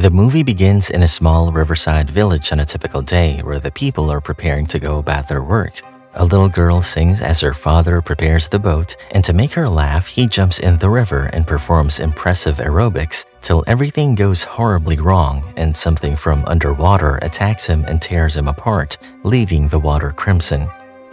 The movie begins in a small riverside village on a typical day where the people are preparing to go about their work. A little girl sings as her father prepares the boat, and to make her laugh, he jumps in the river and performs impressive aerobics till everything goes horribly wrong and something from underwater attacks him and tears him apart, leaving the water crimson.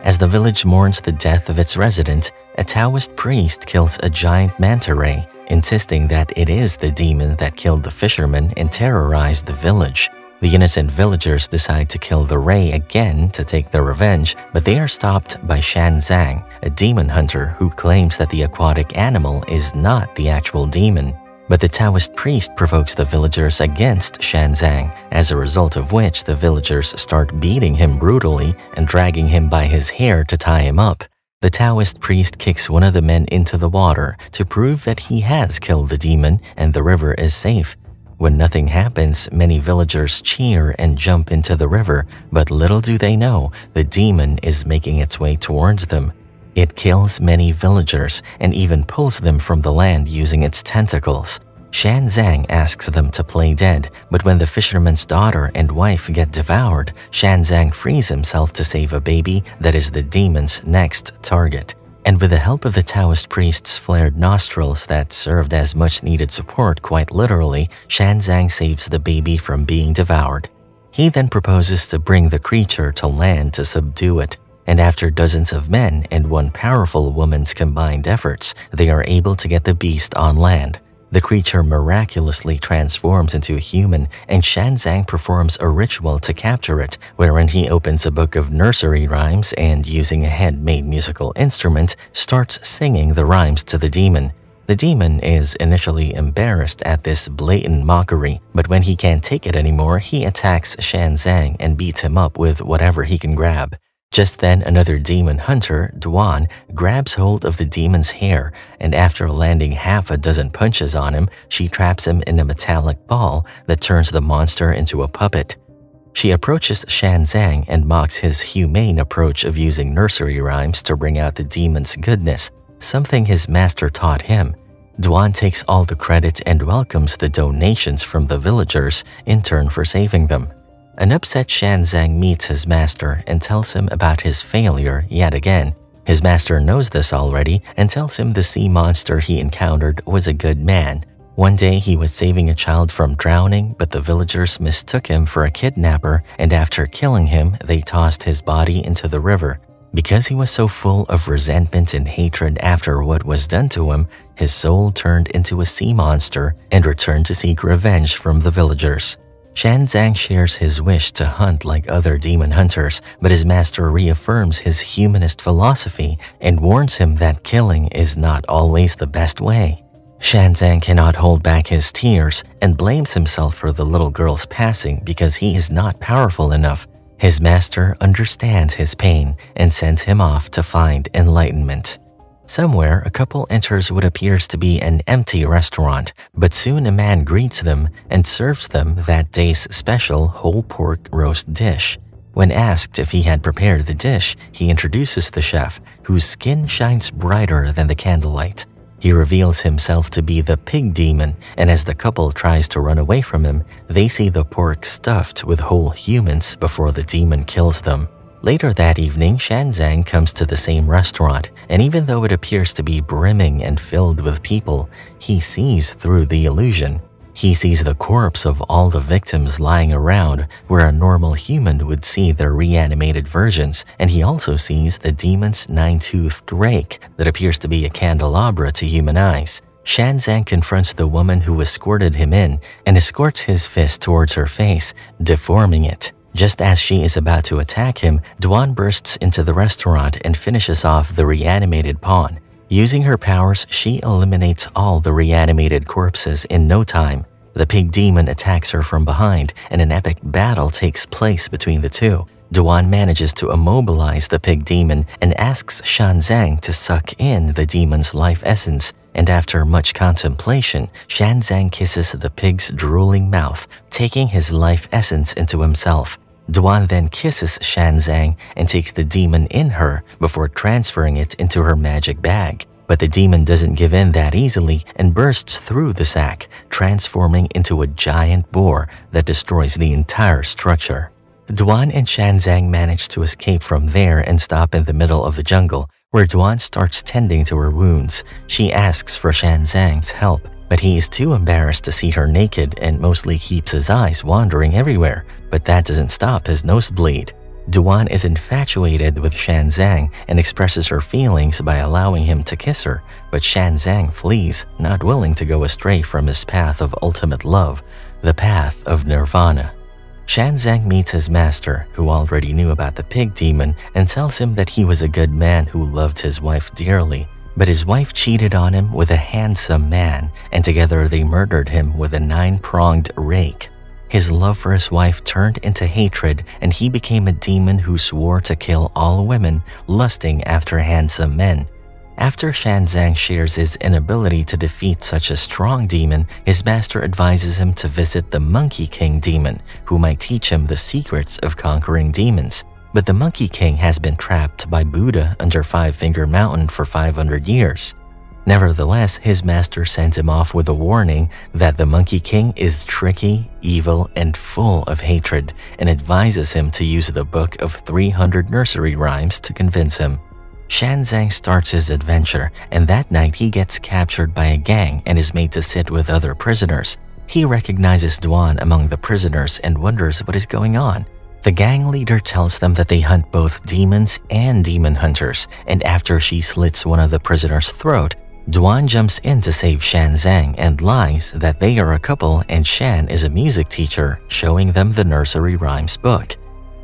As the village mourns the death of its resident, a Taoist priest kills a giant manta ray, insisting that it is the demon that killed the fisherman and terrorized the village. The innocent villagers decide to kill the ray again to take their revenge, but they are stopped by Xuan Zang, a demon hunter who claims that the aquatic animal is not the actual demon. But the Taoist priest provokes the villagers against Xuan Zang, as a result of which the villagers start beating him brutally and dragging him by his hair to tie him up. The Taoist priest kicks one of the men into the water to prove that he has killed the demon and the river is safe. When nothing happens, many villagers cheer and jump into the river, but little do they know the demon is making its way towards them. It kills many villagers and even pulls them from the land using its tentacles. Xuan Zang asks them to play dead, but when the fisherman's daughter and wife get devoured, Xuan Zang frees himself to save a baby that is the demon's next target. And with the help of the Taoist priest's flared nostrils that served as much-needed support quite literally, Xuan Zang saves the baby from being devoured. He then proposes to bring the creature to land to subdue it, and after dozens of men and one powerful woman's combined efforts, they are able to get the beast on land. The creature miraculously transforms into a human, and Xuan Zang performs a ritual to capture it, wherein he opens a book of nursery rhymes and, using a handmade musical instrument, starts singing the rhymes to the demon. The demon is initially embarrassed at this blatant mockery, but when he can't take it anymore, he attacks Xuan Zang and beats him up with whatever he can grab. Just then, another demon hunter, Duan, grabs hold of the demon's hair, and after landing half a dozen punches on him, she traps him in a metallic ball that turns the monster into a puppet. She approaches Xuan Zang and mocks his humane approach of using nursery rhymes to bring out the demon's goodness, something his master taught him. Duan takes all the credit and welcomes the donations from the villagers in turn for saving them. An upset Xuan Zang meets his master and tells him about his failure yet again. His master knows this already and tells him the sea monster he encountered was a good man. One day he was saving a child from drowning, but the villagers mistook him for a kidnapper, and after killing him, they tossed his body into the river. Because he was so full of resentment and hatred after what was done to him, his soul turned into a sea monster and returned to seek revenge from the villagers. Xuan Zang shares his wish to hunt like other demon hunters, but his master reaffirms his humanist philosophy and warns him that killing is not always the best way. Xuan Zang cannot hold back his tears and blames himself for the little girl's passing because he is not powerful enough. His master understands his pain and sends him off to find enlightenment. Somewhere, a couple enters what appears to be an empty restaurant, but soon a man greets them and serves them that day's special whole pork roast dish. When asked if he had prepared the dish, he introduces the chef, whose skin shines brighter than the candlelight. He reveals himself to be the pig demon, and as the couple tries to run away from him, they see the pork stuffed with whole humans before the demon kills them. Later that evening, Xuan Zang comes to the same restaurant, and even though it appears to be brimming and filled with people, he sees through the illusion. He sees the corpse of all the victims lying around, where a normal human would see their reanimated versions, and he also sees the demon's nine-toothed rake that appears to be a candelabra to human eyes. Xuan Zang confronts the woman who escorted him in and escorts his fist towards her face, deforming it. Just as she is about to attack him, Duan bursts into the restaurant and finishes off the reanimated pawn. Using her powers, she eliminates all the reanimated corpses in no time. The pig demon attacks her from behind, and an epic battle takes place between the two. Duan manages to immobilize the pig demon and asks Xuan Zang to suck in the demon's life essence, and after much contemplation, Xuan Zang kisses the pig's drooling mouth, taking his life essence into himself. Duan then kisses Xuan Zang and takes the demon in her before transferring it into her magic bag. But the demon doesn't give in that easily and bursts through the sack, transforming into a giant boar that destroys the entire structure. Duan and Xuan Zang manage to escape from there and stop in the middle of the jungle, where Duan starts tending to her wounds. She asks for Xuan Zang's help, but he is too embarrassed to see her naked and mostly keeps his eyes wandering everywhere, but that doesn't stop his nosebleed. Duan is infatuated with Xuan Zang and expresses her feelings by allowing him to kiss her, but Xuan Zang flees, not willing to go astray from his path of ultimate love, the path of nirvana. Xuan Zang meets his master, who already knew about the pig demon, and tells him that he was a good man who loved his wife dearly. But his wife cheated on him with a handsome man, and together they murdered him with a 9-pronged rake. His love for his wife turned into hatred, and he became a demon who swore to kill all women lusting after handsome men. After Xuan Zang shares his inability to defeat such a strong demon, his master advises him to visit the Monkey King demon, who might teach him the secrets of conquering demons. But the Monkey King has been trapped by Buddha under Five-Finger Mountain for 500 years. Nevertheless, his master sends him off with a warning that the Monkey King is tricky, evil, and full of hatred, and advises him to use the book of 300 nursery rhymes to convince him. Xuan Zang starts his adventure, and that night he gets captured by a gang and is made to sit with other prisoners. He recognizes Duan among the prisoners and wonders what is going on. The gang leader tells them that they hunt both demons and demon hunters, and after she slits one of the prisoner's throat, Duan jumps in to save Xuan Zang and lies that they are a couple and Xuan is a music teacher, showing them the nursery rhymes book.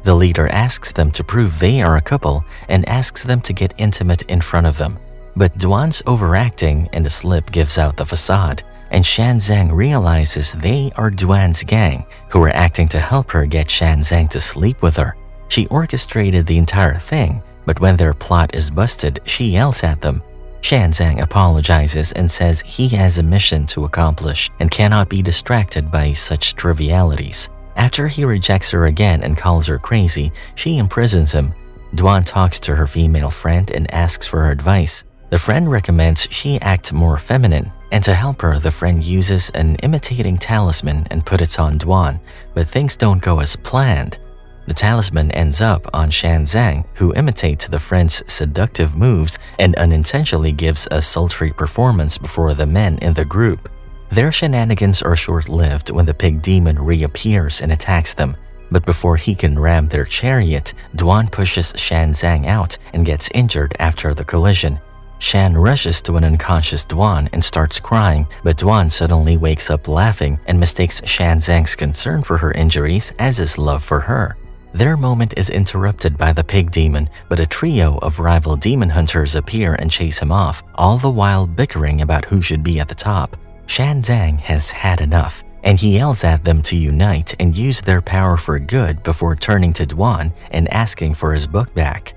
The leader asks them to prove they are a couple and asks them to get intimate in front of them. But Duan's overacting and a slip gives out the facade, and Xuan Zang realizes they are Duan's gang, who are acting to help her get Xuan Zang to sleep with her. She orchestrated the entire thing, but when their plot is busted, she yells at them. Xuan Zang apologizes and says he has a mission to accomplish and cannot be distracted by such trivialities. After he rejects her again and calls her crazy, she imprisons him. Duan talks to her female friend and asks for her advice. The friend recommends she act more feminine, and to help her, the friend uses an imitating talisman and puts it on Duan, but things don't go as planned. The talisman ends up on Xuan Zang, who imitates the friend's seductive moves and unintentionally gives a sultry performance before the men in the group. Their shenanigans are short-lived when the pig demon reappears and attacks them, but before he can ram their chariot, Duan pushes Xuan Zang out and gets injured after the collision. Xuan rushes to an unconscious Duan and starts crying, but Duan suddenly wakes up laughing and mistakes Xuan Zang's concern for her injuries as his love for her. Their moment is interrupted by the pig demon, but a trio of rival demon hunters appear and chase him off, all the while bickering about who should be at the top. Xuan Zang has had enough, and he yells at them to unite and use their power for good before turning to Duan and asking for his book back.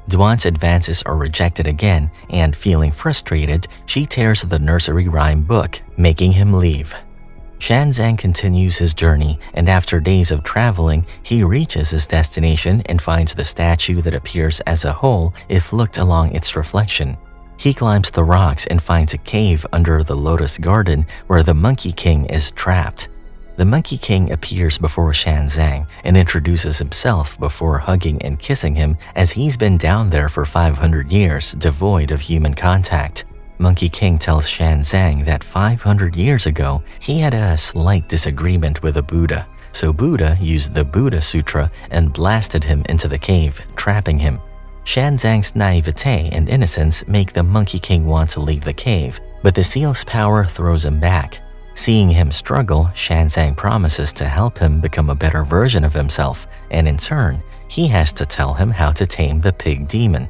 Duan's advances are rejected again, and feeling frustrated, she tears the nursery rhyme book, making him leave. Xuan Zang continues his journey, and after days of traveling, he reaches his destination and finds the statue that appears as a hole if looked along its reflection. He climbs the rocks and finds a cave under the lotus garden where the Monkey King is trapped. The Monkey King appears before Xuan Zang and introduces himself before hugging and kissing him, as he's been down there for 500 years devoid of human contact. Monkey King tells Xuan Zang that 500 years ago, he had a slight disagreement with a Buddha, so Buddha used the Buddha Sutra and blasted him into the cave, trapping him. Xuan Zang's naivety and innocence make the Monkey King want to leave the cave, but the seal's power throws him back. Seeing him struggle, Xuan Zang promises to help him become a better version of himself, and in turn, he has to tell him how to tame the pig demon.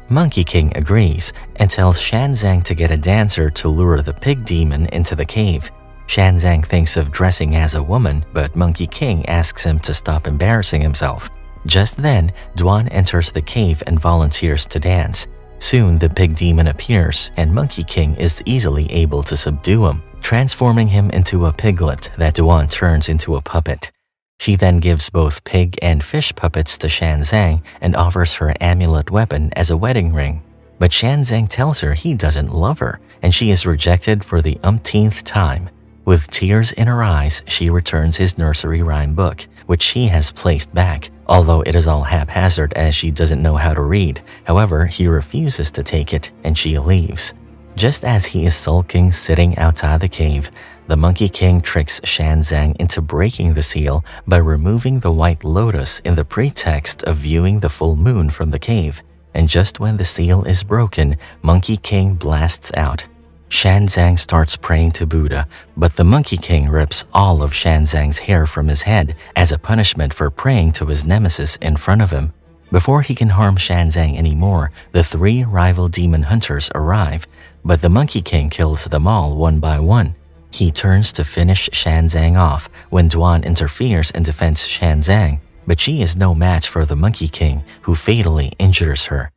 Monkey King agrees and tells Xuan Zang to get a dancer to lure the pig demon into the cave. Xuan Zang thinks of dressing as a woman, but Monkey King asks him to stop embarrassing himself. Just then, Duan enters the cave and volunteers to dance. Soon, the pig demon appears, and Monkey King is easily able to subdue him, transforming him into a piglet that Duan turns into a puppet. She then gives both pig and fish puppets to Xuan Zang and offers her amulet weapon as a wedding ring. But Xuan Zang tells her he doesn't love her, and she is rejected for the umpteenth time. With tears in her eyes, she returns his nursery rhyme book, which she has placed back, although it is all haphazard as she doesn't know how to read. However, he refuses to take it, and she leaves. Just as he is sulking sitting outside the cave, the Monkey King tricks Xuan Zang into breaking the seal by removing the white lotus in the pretext of viewing the full moon from the cave. And just when the seal is broken, Monkey King blasts out. Xuan Zang starts praying to Buddha, but the Monkey King rips all of Xuan Zang's hair from his head as a punishment for praying to his nemesis in front of him. Before he can harm Xuan Zang anymore, the 3 rival demon hunters arrive, but the Monkey King kills them all one by one. He turns to finish Xuan Zang off when Duan interferes and defends Xuan Zang, but she is no match for the Monkey King, who fatally injures her.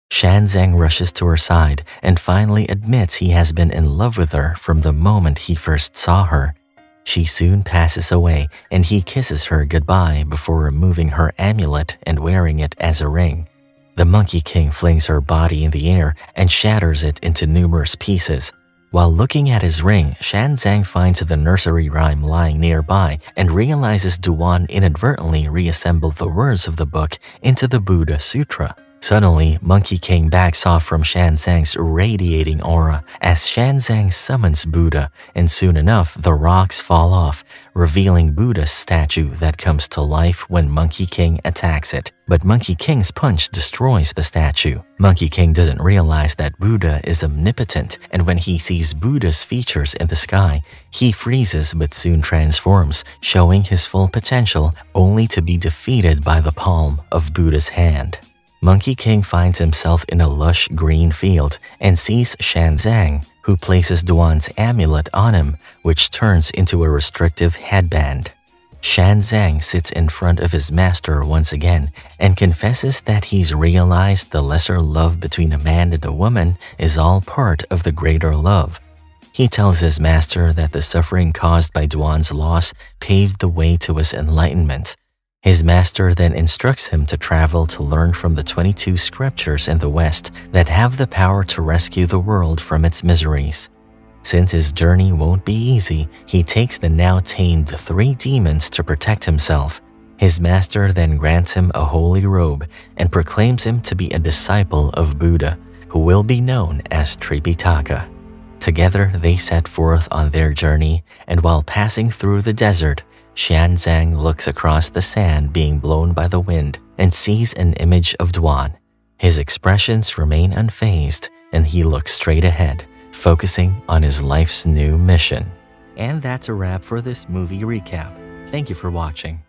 Xuan Zang rushes to her side and finally admits he has been in love with her from the moment he first saw her. She soon passes away and he kisses her goodbye before removing her amulet and wearing it as a ring. The Monkey King flings her body in the air and shatters it into numerous pieces. While looking at his ring, Xuan Zang finds the nursery rhyme lying nearby and realizes Duan inadvertently reassembled the words of the book into the Buddha Sutra. Suddenly, Monkey King backs off from Xuan Zang's radiating aura as Xuan Zang summons Buddha, and soon enough, the rocks fall off, revealing Buddha's statue that comes to life when Monkey King attacks it. But Monkey King's punch destroys the statue. Monkey King doesn't realize that Buddha is omnipotent, and when he sees Buddha's features in the sky, he freezes but soon transforms, showing his full potential, only to be defeated by the palm of Buddha's hand. Monkey King finds himself in a lush green field and sees Xuan Zang, who places Duan's amulet on him, which turns into a restrictive headband. Xuan Zang sits in front of his master once again and confesses that he's realized the lesser love between a man and a woman is all part of the greater love. He tells his master that the suffering caused by Duan's loss paved the way to his enlightenment. His master then instructs him to travel to learn from the 22 scriptures in the West that have the power to rescue the world from its miseries. Since his journey won't be easy, he takes the now tamed 3 demons to protect himself. His master then grants him a holy robe and proclaims him to be a disciple of Buddha, who will be known as Tripitaka. Together, they set forth on their journey, and while passing through the desert, Xuan Zang looks across the sand being blown by the wind and sees an image of Duan. His expressions remain unfazed, and he looks straight ahead, focusing on his life's new mission. And that's a wrap for this movie recap. Thank you for watching.